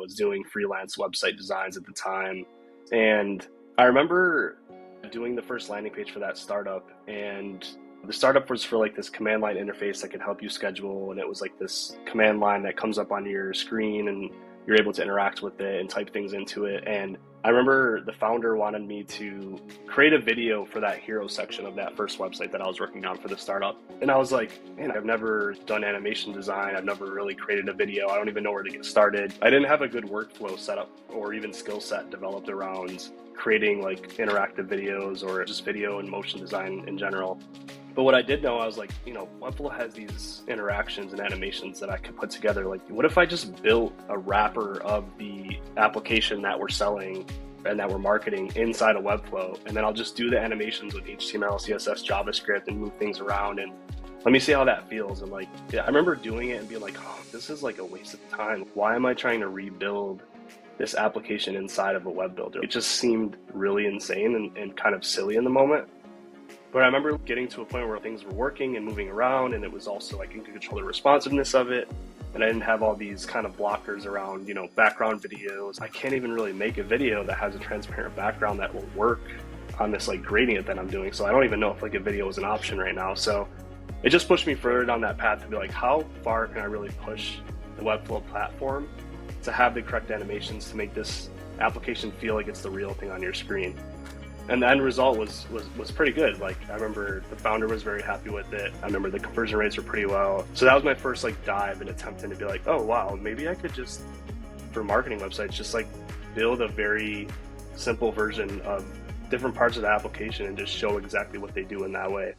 was doing freelance website designs at the time. And I remember doing the first landing page for that startup, and the startup was for like this command line interface that could help you schedule, and it was like this command line that comes up on your screen and you're able to interact with it and type things into it. And I remember the founder wanted me to create a video for that hero section of that first website that I was working on for the startup. And I was like, man, I've never done animation design. I've never really created a video. I don't even know where to get started. I didn't have a good workflow set up or even skill set developed around creating like interactive videos or just video and motion design in general. But what I did know, I was like, Webflow has these interactions and animations that I could put together. Like, what if I just built a wrapper of the application that we're selling and that we're marketing inside of Webflow, and then I'll just do the animations with HTML, CSS, JavaScript, and move things around, and let me see how that feels. And I remember doing it and being like, oh, this is like a waste of time. Why am I trying to rebuild this application inside of a web builder? It just seemed really insane and kind of silly in the moment. But I remember getting to a point where things were working and moving around, and it was also like you could control the responsiveness of it. And I didn't have all these kind of blockers around, background videos. I can't even really make a video that has a transparent background that will work on this like gradient that I'm doing. So I don't even know if like a video is an option right now. So it just pushed me further down that path to be like, how far can I really push the Webflow platform to have the correct animations to make this application feel like it's the real thing on your screen? And the end result was pretty good. Like, I remember the founder was very happy with it. I remember the conversion rates were pretty well. So that was my first like dive and attempt into be like, oh wow, maybe I could just, for marketing websites, just like build a very simple version of different parts of the application and just show exactly what they do in that way.